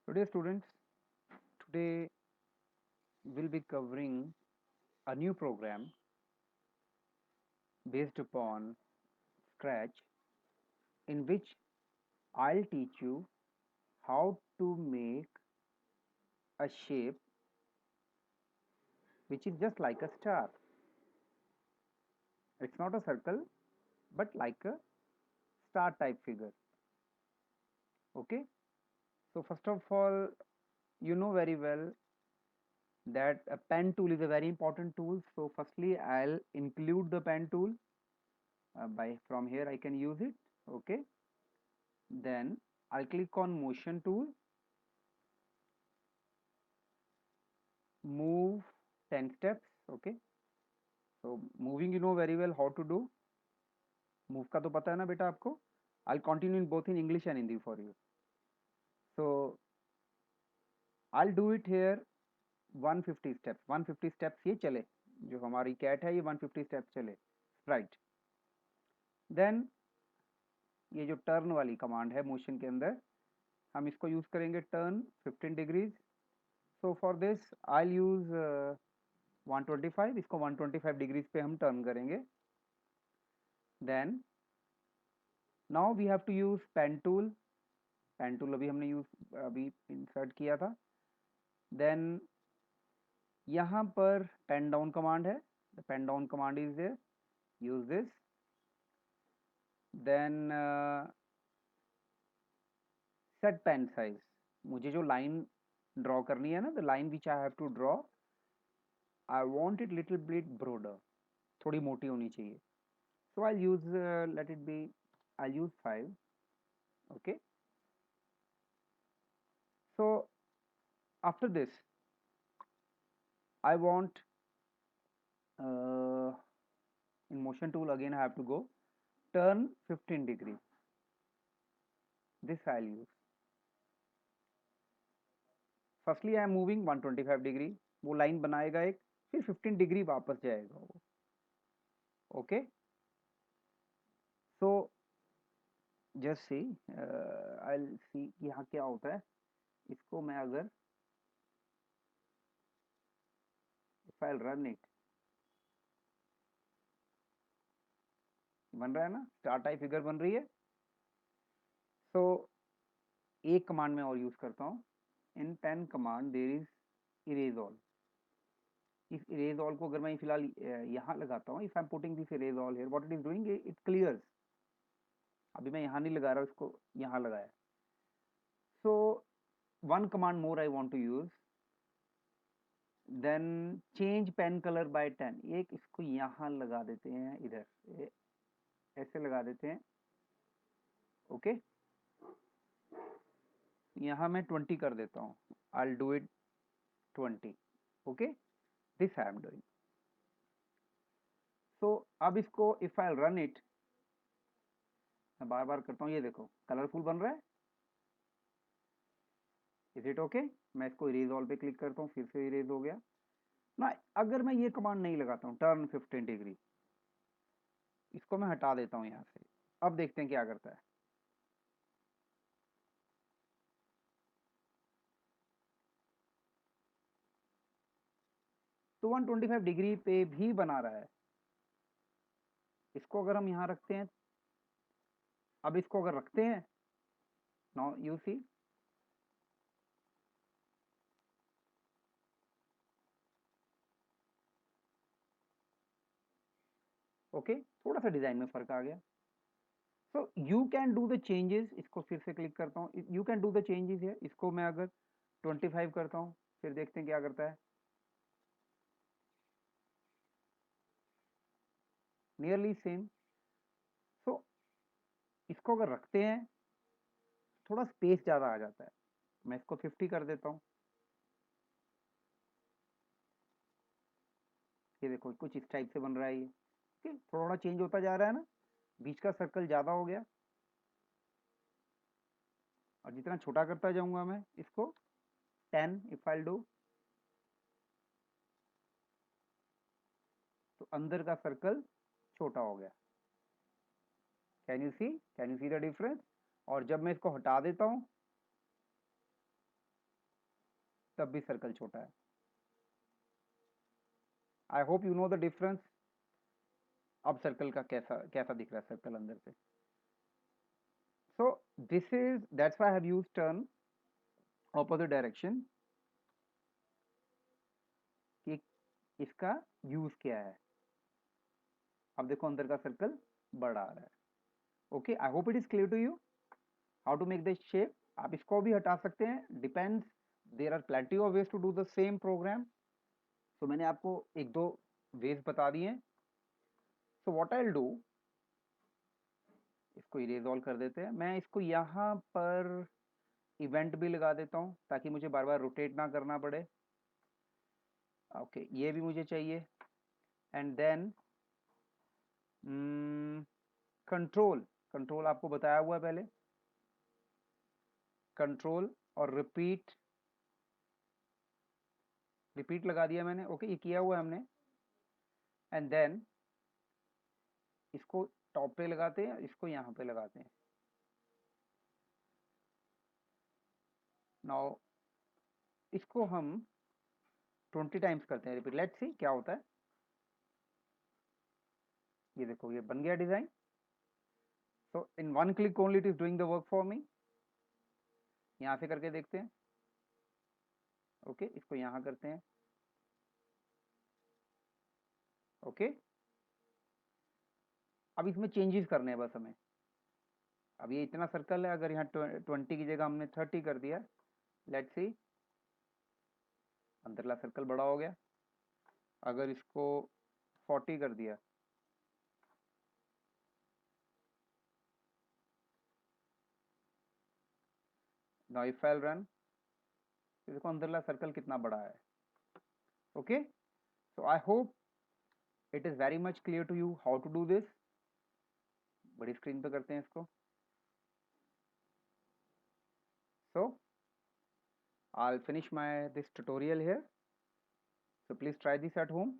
Today, students, today we'll be covering a new program based upon Scratch, in which I'll teach you how to make a shape which is just like a star. It's not a circle, but like a star type figure. Okay, so first of all, you know very well that a pen tool is a very important tool. So, firstly, I'll include the pen tool. By from here, I can use it. Okay, then I'll click on motion tool, move 10 steps. Okay, so moving you know very well how to do. Move का तो पता है ना बेटा आपको. I'll continue in both in English and Hindi for you. So I'll do it here 150 steps. 150 steps ये चले, जो हमारी कैट है ये 150 steps चले. Right. Then ये जो टर्न वाली कमांड है मोशन के अंदर, हम इसको यूज करेंगे turn 15 degrees. So for this I use 125. इसको 125 डिग्रीज पे हम टर्न करेंगे. Then now we have to use pen tool. Pen tool अभी हमने यूज अभी इंसर्ट किया था. देन यहाँ पर पेन डाउन कमांड है. The pen down command is there. Use this. Then set pen size. मुझे जो लाइन ड्रॉ करनी है ना, the line which I have to draw, I want it little bit broader. थोड़ी मोटी होनी चाहिए. So I'll use let it be, I'll use 5. Okay, so after this I want uh, in motion tool again I have to go turn 15 degree. This I'll use. Firstly I am moving 125 degree. वो line बनाएगा एक, फिर 15 degree वापस जाएगा वो. Okay, so just see, आई सी यहाँ क्या होता है. इसको मैं अगर इफ आई रन इट, बन रहा है ना, स्टार टाइप फिगर बन रही है. सो एक कमांड में और यूज करता हूँ. In pen command there is erase all. इस इरेज ऑल को अगर मैं फिलहाल यहाँ लगाता हूँ, if I am putting this erase all here, what it is doing, it clears. अभी मैं यहाँ नहीं लगा रहा, इसको यहाँ लगाया. So one command more I want to use. Then change pen colour by 10. एक इसको यहाँ लगा देते हैं, इधर ऐसे लगा देते हैं. ओके, यहाँ मैं 20 कर देता हूँ. I do it 20. Okay, this I am doing. So अब इसको इफ आई रन इट, मैं बार बार करता हूँ, ये देखो कलरफुल बन रहा है. Is it okay? मैं इसको इरेज ऑल पे क्लिक करता हूँ, फिर से इरेज हो गया ना. अगर मैं ये कमांड नहीं लगाता हूँ टर्न 15 डिग्री, इसको मैं हटा देता हूँ यहाँ से. अब देखते हैं क्या करता है. तो 125 डिग्री पे भी बना रहा है. इसको अगर हम यहाँ रखते हैं, अब इसको अगर रखते हैं, नाउ यू सी, ओके, थोड़ा सा डिजाइन में फर्क आ गया. So you can do the changes. इसको फिर से क्लिक करता हूँ, you can do the changes है. इसको मैं अगर 25 करता हूँ, फिर देखते हैं क्या करता है. Nearly same. सो इसको अगर रखते हैं, थोड़ा स्पेस ज़्यादा आ जाता है. मैं इसको 50 कर देता हूँ. ये देखो कुछ इस टाइप से बन रहा है ये. ठीक है, थोड़ा चेंज होता जा रहा है ना. बीच का सर्कल ज़्यादा हो गया. और जितना छोटा करता जाऊंगा मैं इसको, 10 इफ आई डू, तो अंदर का सर्कल छोटा हो गया. Can you see the difference? और जब मैं इसको हटा देता हूँ, तब भी सर्कल छोटा है। I hope you know the difference. अब सर्कल का कैसा कैसा दिख रहा है सर्कल अंदर से। So this is that's why I have used turn opposite direction कि इसका यूज क्या है। अब देखो अंदर का सर्कल बड़ा आ रहा है। Okay, I hope it is clear to you how to make this shape. आप इसको भी हटा सकते हैं, depends, there are plenty of ways to do the same program. So मैंने आपको एक दो वेज बता दिए। So what I will do, इसको इरेज ऑल कर देते हैं। मैं इसको यहाँ पर इवेंट भी लगा देता हूँ ताकि मुझे बार बार रोटेट ना करना पड़े। ओके, ये भी मुझे चाहिए। एंड देन कंट्रोल, कंट्रोल आपको बताया हुआ है पहले, कंट्रोल और रिपीट, रिपीट लगा दिया मैंने। ओके, ये किया हुआ है हमने। एंड देन इसको टॉप पे लगाते हैं, इसको यहाँ पे लगाते हैं। नाउ इसको हम 20 टाइम्स करते हैं रिपीट, लेट्स सी क्या होता है। ये देखो ये बन गया design. So in one click only it is doing the work for me. यहाँ से करके देखते हैं। ओके, इसको यहाँ करते हैं। ओके, अब इसमें चेंजेस करने हैं बस हमें। अब ये इतना सर्कल है, अगर यहाँ 20 की जगह हमने 30 कर दिया, लेट्स सी अंदरला सर्कल बड़ा हो गया। अगर इसको 40 कर दिया, नाउ इफ आई रन, देखो अंदरला सर्कल कितना बड़ा है। Okay, so I hope it is very much clear to you how to do this. बड़ी स्क्रीन पे करते हैं इसको। सो I'll finish my this tutorial here. So please try this at home.